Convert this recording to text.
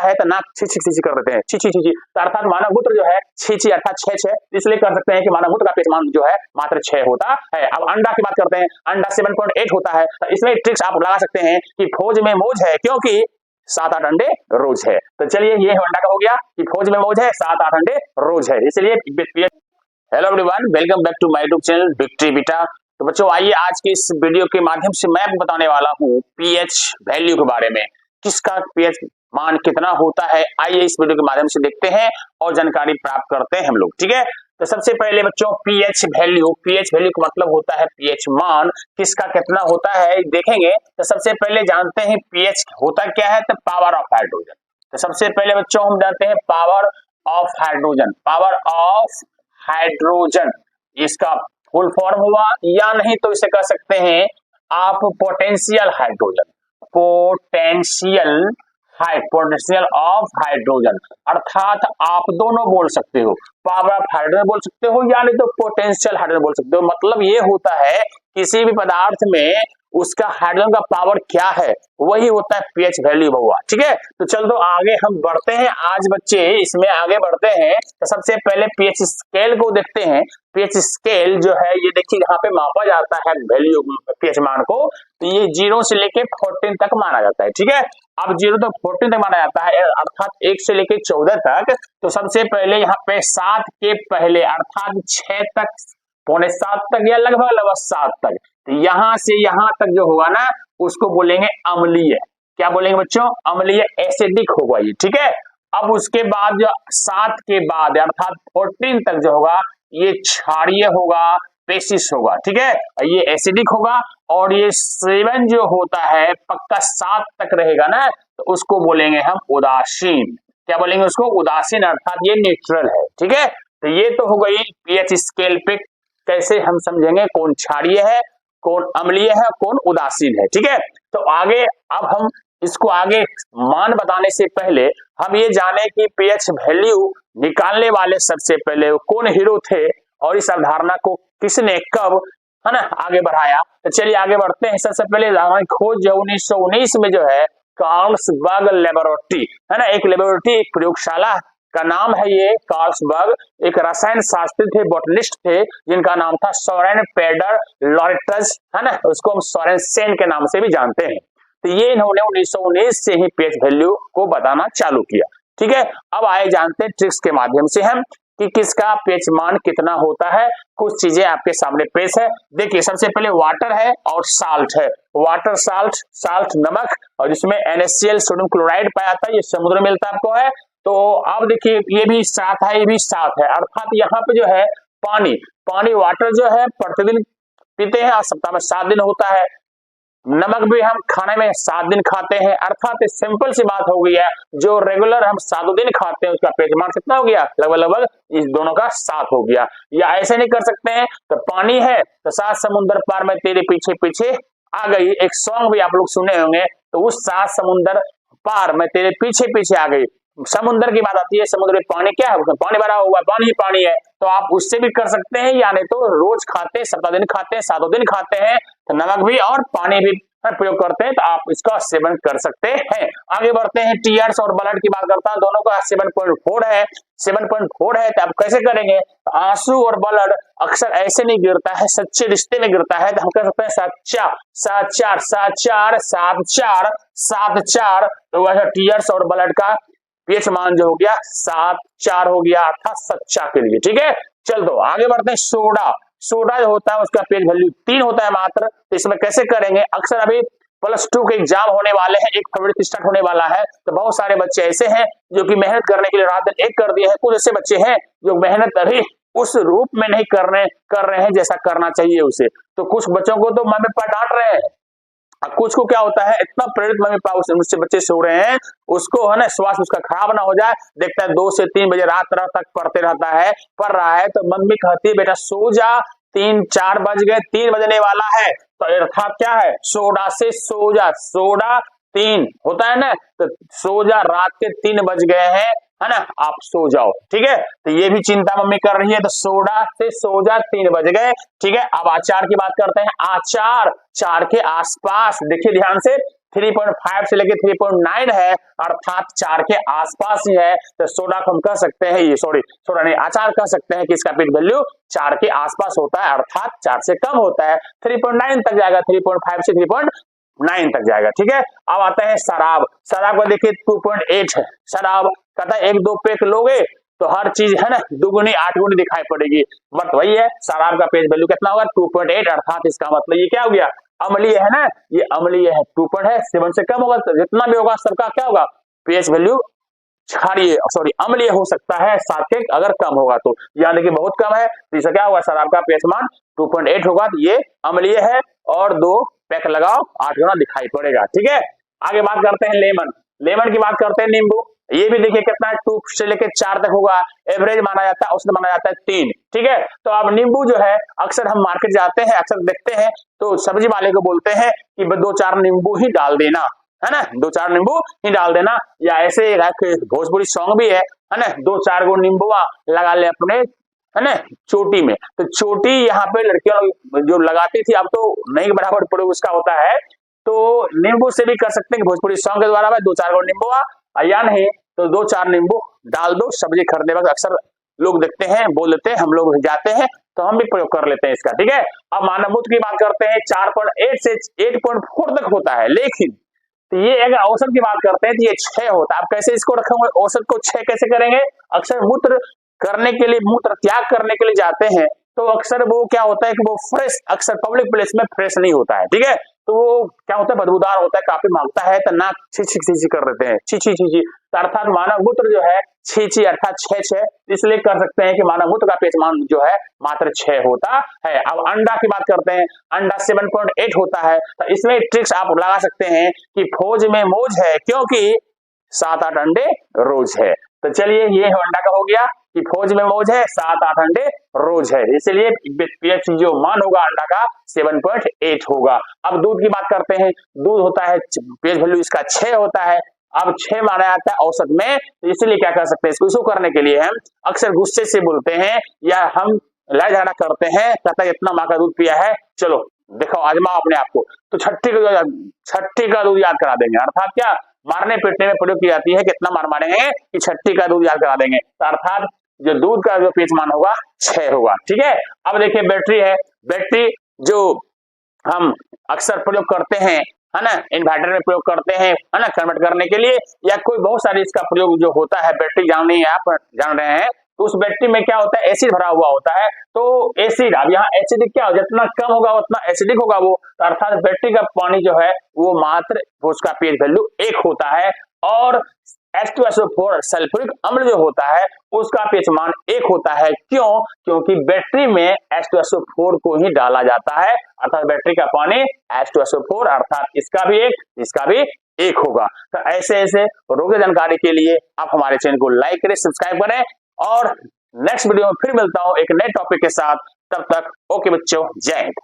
होता है तो नाक छी छी छी कर देते हैं, छी छी छी छी, तो अर्थात मानव मूत्र जो है छी छी अर्थात 6 इसलिए कर सकते हैं कि मानव मूत्र का pH मान जो है मात्र 6 होता है। अब अंडा की बात करते हैं, अंडा 7.8 होता है, तो इसमें ट्रिक्स आप लगा सकते हैं कि फौज में मौज है क्योंकि 7-8 अंडे रोज है। तो चलिए ये अंडा का हो गया कि फौज में मौज है, 7-8 अंडे रोज है, इसलिए। Hello everyone, welcome back to my YouTube channel victory Beta. तो बच्चों आइए आज के इस वीडियो के माध्यम से मैं आपको बताने वाला हूँ पीएच वैल्यू के बारे में, किसका पीएच मान कितना होता है। आइए इस वीडियो के माध्यम से देखते हैं और जानकारी प्राप्त करते हैं हम लोग, ठीक है। तो सबसे पहले बच्चों पीएच वैल्यू का मतलब होता है पीएच मान किसका कितना होता है देखेंगे। तो सबसे पहले जानते हैं पीएच होता क्या है, तो पावर ऑफ हाइड्रोजन। तो सबसे पहले बच्चों हम जानते हैं power of hydrogen, power of hydrogen इसका फुल फॉर्म हुआ, या नहीं तो इसे कह सकते हैं आप potential hydrogen, potential of hydrogen, अर्थात आप दोनों बोल सकते हो, पावर ऑफ हाइड्रोजन बोल सकते हो या नहीं तो पोटेंशियल हाइड्रोजन बोल सकते हो। मतलब ये होता है किसी भी पदार्थ में उसका हाइड्रोजन का पावर क्या है वही होता है पीएच वैल्यू हुआ, ठीक है। तो चलो आगे हम बढ़ते हैं, आज बच्चे इसमें आगे बढ़ते हैं। तो सबसे पहले पीएच स्केल को देखते हैं। पीएच स्केल जो है ये देखिए यहाँ पे मापा जाता है वैल्यू पीएच मान को, तो ये 0 से लेके 14 तक माना जाता है, ठीक है। अब 0 तो 14 तक माना जाता है, अर्थात 1 से लेके 14 तक। तो सबसे पहले यहाँ पे 7 के पहले अर्थात 6 तक, पौने 7 तक या लगभग 7 तक, तो यहां से यहां तक जो होगा ना उसको बोलेंगे अम्लीय। क्या बोलेंगे बच्चों? अम्लीय, एसिडिक होगा ये, ठीक है। अब उसके बाद जो 7 के बाद अर्थात 14 तक जो होगा ये क्षारीय होगा, बेसिस होगा, ठीक है, ये एसिडिक होगा। और ये 7 जो होता है पक्का 7 तक रहेगा ना तो उसको बोलेंगे हम उदासीन। क्या बोलेंगे उसको? उदासीन, अर्थात ये न्यूट्रल है, ठीक है। तो ये तो हो गई पीएच स्केल पे कैसे हम समझेंगे कौन क्षारीय है, कौन अम्लीय है, कौन उदासीन है, ठीक है। तो आगे अब हम इसको आगे मान बताने से पहले हम ये जाने कि पीएच वैल्यू निकालने वाले सबसे पहले कौन हीरो थे और इस अवधारणा को किसने कब है ना आगे बढ़ाया। तो चलिए आगे बढ़ते हैं। सबसे पहले खोज जो 1919 में जो है कार्लसबर्ग लेबोरेटरी है ना, एक लेबोरेटरी, एक प्रयोगशाला का नाम है ये कार्लसबर्ग, एक रसायन शास्त्री थे, बॉटनिस्ट थे जिनका नाम था सोरेन पेडर लॉरेटस है ना, उसको हम सोरेनसेन के नाम से भी जानते हैं। तो ये इन्होंने 1919 से ही पीएच वैल्यू को बताना चालू किया, ठीक है। अब आए जानते हैं ट्रिक्स के माध्यम से हम कि किसका पीएच मान कितना होता है। कुछ चीजें आपके सामने पेश है, देखिए। सबसे पहले वाटर है और साल्ट है, वाटर साल्ट, साल्ट नमक, और जिसमें NaCl सोडियम क्लोराइड पाया जाता है, ये समुद्र में मिलता आपको है। तो अब देखिए ये भी 7 है, ये भी 7 है, अर्थात यहाँ पे जो है पानी वाटर जो है प्रतिदिन पीते हैं और सप्ताह में 7 दिन होता है। नमक भी हम खाने में 7 दिन खाते हैं, अर्थात सिंपल सी बात हो गई है, जो रेगुलर हम 7 दिन खाते हैं उसका पीएच मान कितना हो गया, लगभग इस दोनों का 7 हो गया। या ऐसे नहीं कर सकते हैं, तो पानी है तो 7 समुंदर पार में तेरे पीछे पीछे आ गई, एक सॉन्ग भी आप लोग सुने होंगे, तो उस 7 समुंदर पार में तेरे पीछे पीछे आ गई। समुद्र की बात आती है, समुद्र में पानी क्या है, उसमें पानी भरा हुआ है, पानी ही पानी है, तो आप उससे भी कर सकते हैं, या नहीं तो रोज खाते हैं, 7 दिन खाते हैं, 7 दिन खाते हैं, तो नमक भी और पानी भी प्रयोग करते हैं, तो आप इसका सेवन कर सकते हैं। आगे बढ़ते हैं, टीयर्स और ब्लड की बात करता हूं, दोनों का 7.4 है, 7.4 है, तो आप कैसे करेंगे? आंसू और ब्लड अक्सर ऐसे नहीं गिरता है, सच्चे रिश्ते में गिरता है, तो हम कह सकते हैं 7-4, तो वह टीयर्स और ब्लड का पीएच मान जो हो गया 7-4 हो गया, अर्थात सच्चा के लिए, ठीक है। चल दो आगे बढ़ते हैं। सोडा जो होता है उसका पीएच वैल्यू 3 होता है मात्र, तो इसमें कैसे करेंगे? अक्सर अभी +2 के एग्जाम होने वाले हैं, 1 फरवरी से स्टार्ट होने वाला है, तो बहुत सारे बच्चे ऐसे हैं जो कि मेहनत करने के लिए रात दिन एक कर दिए हैं, कुछ ऐसे बच्चे हैं जो मेहनत अभी उस रूप में नहीं कर रहे हैं जैसा करना चाहिए उसे। तो कुछ बच्चों को तो मम्मी पापा डांट रहे हैं, कुछ को क्या होता है इतना प्रेरित मम्मी पापा उससे बच्चे सो रहे हैं, उसको है ना स्वास्थ्य उसका खराब ना हो जाए, देखता है 2 से 3 बजे रात तक पढ़ते रहता है, पढ़ रहा है, तो मम्मी कहती है बेटा सो जा, 3-4 बज गए, 3 बजने वाला है, तो अर्थात क्या है, सोडा से सो जा, सोडा 3 होता है ना, तो सो जा, रात के 3 बज गए हैं, है ना, आप सो जाओ, ठीक है। तो ये भी चिंता मम्मी कर रही है, तो सोडा से सो जा, 3 बज गए, ठीक है। अब आचार की बात करते हैं। आचार 4 के आसपास, देखिए ध्यान से, 3.5 से लेके 3.9 है, अर्थात 4 के आसपास ही है, तो सोडा को हम कह सकते हैं, ये सोडा नहीं अचार कह सकते हैं कि इसका पीएच वैल्यू 4 के आसपास होता है, अर्थात 4 से कम होता है, 3.9 तक जाएगा, 3.5 से 3.9 तक जाएगा। ठीक है, अब आता है शराब। शराब का देखिए 2.8 है, शराब कहता है 1-2 पैक लोगे तो हर चीज है ना दुगुनी 8 गुनी दिखाई पड़ेगी, बट वही है शराब का पीएच वैल्यू कितना होगा 2.8, अर्थात इसका मतलब ये क्या हो गया, अम्लीय है ना, ये अम्लीय है, 2.7 से कम होगा तो जितना भी होगा सबका क्या होगा पीएच वैल्यू क्षारीय अम्लीय हो सकता है, सात्विक अगर कम होगा तो, यानी कि बहुत कम है तो इसका क्या होगा शराब का पीएच मान 2.8 होगा, तो ये अम्लीय है और 2 पैक लगाओ 8 गुना दिखाई पड़ेगा। ठीक है, आगे बात करते हैं लेमन। लेमन की बात करते हैं नींबू, ये भी देखिए कितना 2 से लेके 4 तक होगा, एवरेज माना जाता है, औसत माना जाता है 3। ठीक है, तो अब नींबू जो है अक्सर हम मार्केट जाते हैं अक्सर देखते हैं तो सब्जी वाले को बोलते हैं कि 2-4 नींबू ही डाल देना, है ना, 2-4 नींबू ही डाल देना, या ऐसे भोजपुरी सॉन्ग भी है ना, 2-4 गो नींबू लगा ले अपने, है ना, चोटी में, तो चोटी यहाँ पे लड़कियां जो लगाती थी अब तो नहीं बराबर प्रयोग उसका होता है, तो नींबू से भी कर सकते हैं भोजपुरी सॉन्ग के द्वारा 2-4 गो नींबू या नहीं तो 2-4 नींबू डाल दो, सब्जी खरीदने वक्त अक्सर लोग देखते हैं बोल देते हैं, हम लोग जाते हैं तो हम भी प्रयोग कर लेते हैं इसका। ठीक है, अब मानव मूत्र की बात करते हैं 4.8 से 8.4 तक होता है, लेकिन तो ये अगर औसत की बात करते हैं तो ये 6 होता है। अब कैसे इसको रखेंगे, औसत को 6 कैसे करेंगे, अक्सर मूत्र करने के लिए, मूत्र त्याग करने के लिए जाते हैं तो अक्सर वो क्या होता है कि वो फ्रेश, अक्सर पब्लिक प्लेस में फ्रेश नहीं होता है। ठीक है, तो वो क्या होता है बदबूदार होता है, काफी मांगता है तो नाक छी कर देते हैं, छी, तो अर्थात मानव मूत्र जो है छी अर्थात 6 इसलिए कर सकते हैं कि मानव मूत्र का पीएच मान जो है मात्र 6 होता है। अब अंडा की बात करते हैं, अंडा 7.8 होता है, तो इसमें ट्रिक्स आप लगा सकते हैं कि फौज में मौज है क्योंकि 7-8 अंडे रोज है। तो चलिए ये अंडा का हो गया कि फौज में मौज है, 7-8 अंडे रोज है, इसलिए पीएच जो मान होगा अंडा का 7.8 होगा। अब दूध की बात करते हैं, दूध होता है पीएच वैल्यू इसका 6 होता है, अब 6 माना जाता है औसत में, तो इसलिए क्या कर सकते हैं इसको करने के लिए हम अक्सर गुस्से से बोलते हैं या हम लड़ाई झगड़ा करते हैं, कहता है इतना माँ का दूध पिया है, चलो देखो आजमाओ अपने आप को, तो छठी का दूध याद करा देंगे, अर्थात क्या मारने पीटने में प्रयोग की जाती है, कितना मार मारेंगे कि छठी का दूध याद करा देंगे, तो अर्थात जो दूध का जो पीएच मान होगा 6 होगा। ठीक है, अब देखिए बैटरी है, बैटरी जो हम अक्सर प्रयोग करते हैं, है ना, इन्वर्टर में प्रयोग करते हैं, है ना, कन्वर्ट करने के लिए, या कोई बहुत सारी इसका प्रयोग जो होता है, बैटरी आप जान रहे हैं, तो उस बैटरी में क्या होता है एसिड भरा हुआ होता है, तो एसिड अब यहाँ एसिडिक क्या हो, जितना कम होगा उतना एसिडिक होगा वो, तो अर्थात बैटरी का पानी जो है वो मात्र उसका पीएच वैल्यू 1 होता है, और H2SO4 सल्फ्यूरिक अम्ल जो होता है उसका पीएच मान 1 होता है, क्यों, क्योंकि बैटरी में H2SO4 को ही डाला जाता है, अर्थात बैटरी का पानी H2SO4 अर्थात इसका भी 1 होगा। तो ऐसे रोग जानकारी के लिए आप हमारे चैनल को लाइक करें, सब्सक्राइब करें, और नेक्स्ट वीडियो में फिर मिलता हूं एक नए टॉपिक के साथ, तब तक ओके बच्चों, जय हिंद।